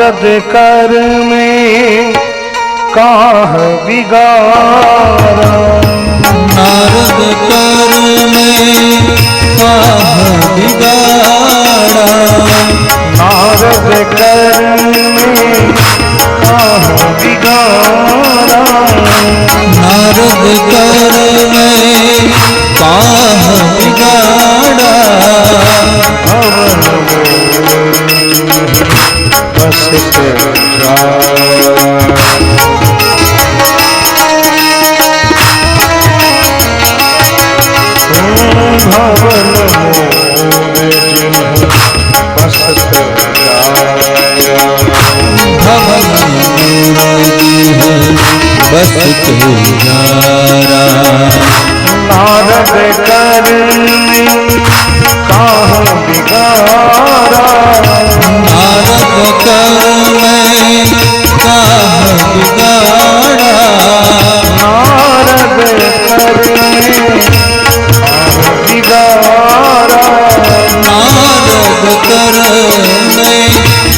नारद कर में काह बिगाड़ा, नारद कर में काह बिगाड़ा, नारद कर में काह बिगाड़ा, नारद कर में काह बिगाड़ा, बस जा भवन बसत बसत जारा, नारद कर काह बिगाड़ा, नारद कर में काह बिगाड़ा, नारद कर बिगाड़ा, नारद कर में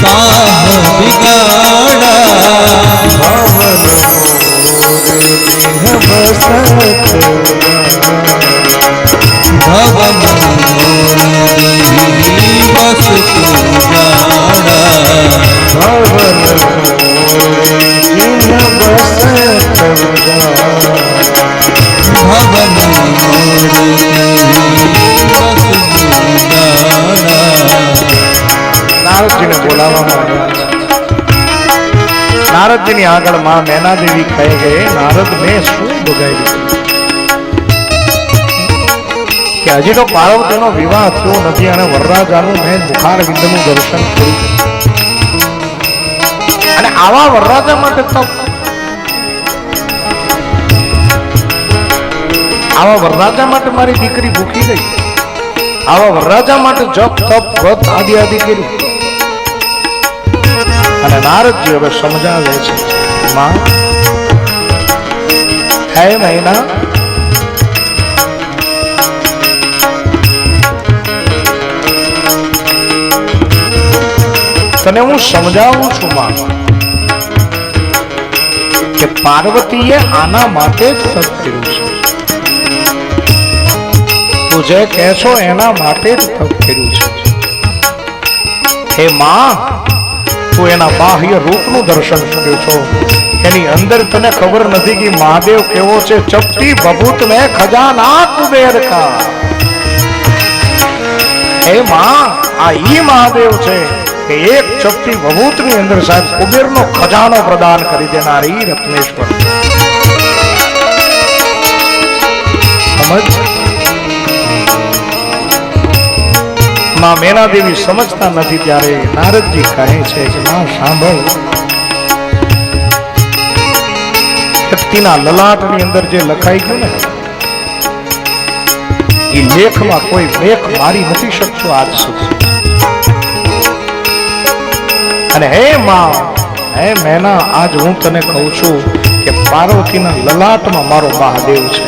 काह बिगाड़ा, भवन भवन बसत जारा, भवन भवन नारद जी ने बोलावा नारद जी ની આગળ માં મેના દેવી કહી ગયે નારદ ને શું બગાડ્યું કે હજી તો પાર્વતીનો વિવાહ થયો નથી અને વરરાજાનું મેં મુખાર વિંદનું દર્શન કર્યું અને આવા વરરાજા માટે તપ આવા વરરાજા માટે મારી દીકરી ભૂખી ગઈ આવા વરરાજા માટે જપ તપ વ્રત આદિ આદિ કર્યું અને નારદજી હવે સમજાવે છે માં હે મહિના તને હું સમજાવું છું માં કે પાર્વતીએ આના માટે જ તપ કર્યું છે તું જે કહેશો એના માટે જ તપ કર્યું છે હે માં તું એના બાહ્ય રૂપનું દર્શન કર્યું છો એની અંદર તને ખબર નથી કે મહાદેવ કેવો છે ચપટી ભભૂત મે ખજાના કુબેર કા હે માં આ ઈ મહાદેવ છે કે એક ચપટી ભભૂતની અંદર સાહેબ કુબેરનો ખજાનો પ્રદાન કરી દેનારી રત્નેશ્વર સમજ માં મેના દેવી સમજતા નથી ત્યારે નારદજી કહે છે કે માં સાંભળ શક્તિના લલાટની અંદર જે લખાઈ ગયું ને એ લેખમાં કોઈ લેખ મારી નથી શકતો આજ સુધી અને હે માં હે મેના આજ હું તને કહું છું કે પાર્વતીના લલાટમાં મારો મહાદેવ છે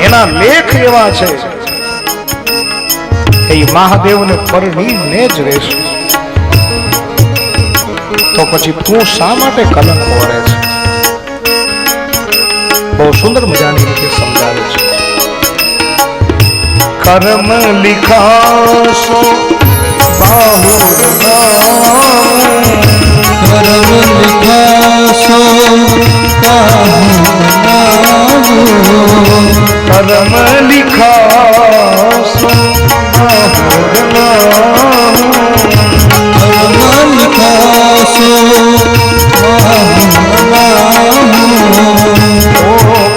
એના લેખ એવા છે કે મહાદેવને પરણીને જ રહેશે તો પછી તું શા માટે કલંક વળે છે બહુ સુંદર મજાની રીતે સમજાવે છે કર્મ લિખાશો બાહુ કર્મ લિખાશો कर्म लिखासो कर्म लिखासो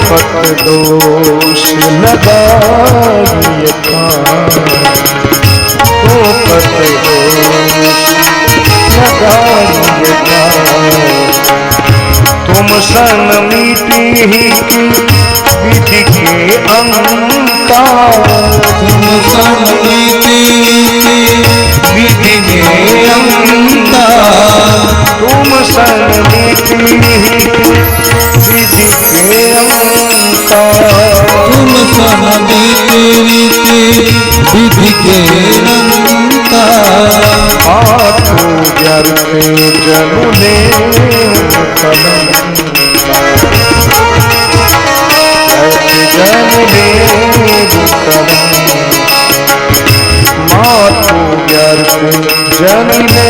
पट दोष लगाइए पट दोष लगाइए तुम सन मीठी ही विधि के अंकार तुम संगीति विधि के अंकार तुम संगीति विधि के अंकार तुम संगीति विधि के अंकार માથું વ્યર્થે જનુને માથું વ્યર્થે જનીને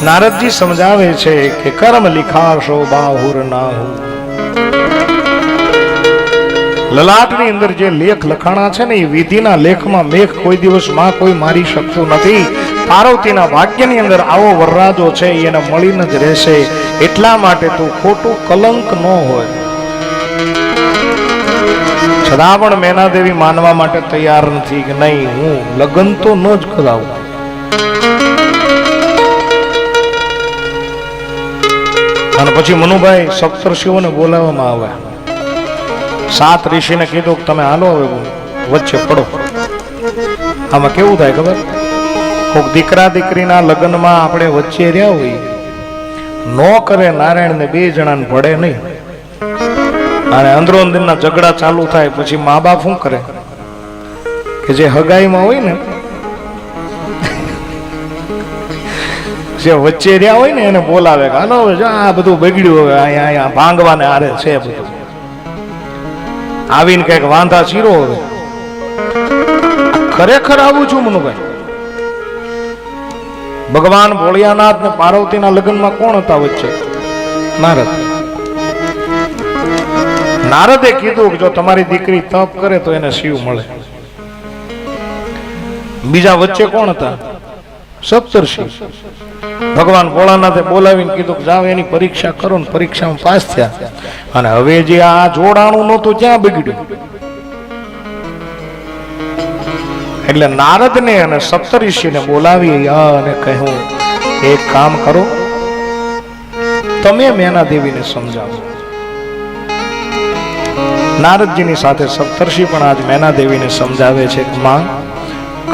નારદજી સમજાવે છે કે કર્મ લિખાશો બાહુર નાહુ. લલાટની અંદર જે લેખ લખાણા છે ને એ વિધિના લેખમાં મેઘ કોઈ દિવસ માં કોઈ મારી શકતું નથી. પાર્વતીના ભાગ્યની અંદર આવો વરરાજો છે એને મળીને જ રહેશે. એટલા માટે તું ખોટું કલંક ન હોય. છતાં પણ મેનાદેવી માનવા માટે તૈયાર નથી કે નહીં, હું લગ્ન તો ન જ કરાવું. અને પછી મનુભાઈ સપ્તર્ષિઓને બોલાવવામાં આવ્યા. 7 ઋષિને કીધું કે તમે હાલો હવે વચ્ચે પડો. આમાં કેવું થાય ખબર, કોઈક દીકરા દીકરીના લગ્નમાં આપણે વચ્ચે રહ્યા હોય, નો કરે નારાયણ ને 2 જણાને ભળે નહીં, અને અંદરો અંદરના ઝઘડા ચાલુ થાય. પછી મા બાપ શું કરે કે જે હગાઈમાં હોય ને, જે વચ્ચે રહ્યા હોય ને એને બોલાવે કે હાલો હવે આ બધું બગડ્યું, હવે અહીંયા ભાંગવાને આરે છે બધું, આવીને કઈક વાંધા ચીરો. હવે ખરેખર આવું છું મનુભાઈ. ભગવાન ભોળિયાનાથ ને પાર્વતીના લગ્નમાં કોણ હતા વચ્ચે? નારદ. નારદે કીધું કે જો તમારી દીકરી તપ કરે તો એને શિવ મળે. બીજા વચ્ચે કોણ હતા? સપ્તર્ષિ. ભગવાન ભોળાનાથે બોલાવીને કીધું કે જાઓ એની પરીક્ષા કરો ને પરીક્ષામાં પાસ થયા. અને હવે જે આ જોડાણું નહોતું ત્યાં બગડ્યું. એટલે નારદને અને સપ્તર્ષિને બોલાવી અને કહ્યું એક કામ કરો, તમે મેના દેવીને સમજાવો. નારદજીની સાથે સપ્તર્ષિ પણ આજ મેના દેવીને સમજાવે છે કે માં,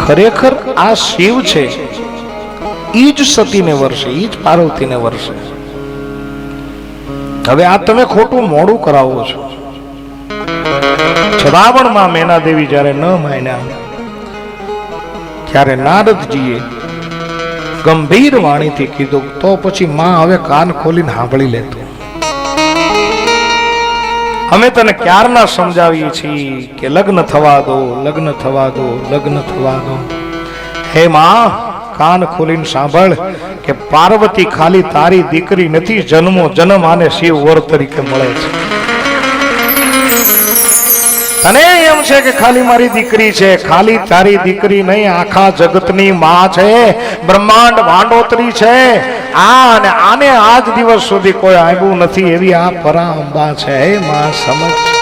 ખરેખર આ શિવ છે, ઈ જ સતીને વર્ષે, ઈ જ પાર્વતીને વર્ષે. હવે આ તમે ખોટું મોડું કરાવો છો. છતાં પણ માં મેના દેવી જયારે ન માન્યા ત્યારે નારદજીએ ગંભીર વાણીથી કીધું તો પછી માં હવે કાન ખોલીને સાંભળી લેતું. અમે તને ક્યારના સમજાવીએ છીએ કે લગ્ન થવા દો, લગ્ન થવા દો, લગ્ન થવા દો. હે માં, કાન ખોલીને સાંભળ કે પાર્વતી ખાલી તારી દીકરી નથી, જન્મો જન્મ આને શિવ વર તરીકે મળે છે. તને એમ છે કે ખાલી મારી દીકરી છે, ખાલી તારી દીકરી નહીં, આખા જગતની માં છે, બ્રહ્માંડ ભાંડોતરી છે. આને આજ દિવસ સુધી કોઈ આવ્યું નથી એવી આ પરાંબા છે. માં સમજ.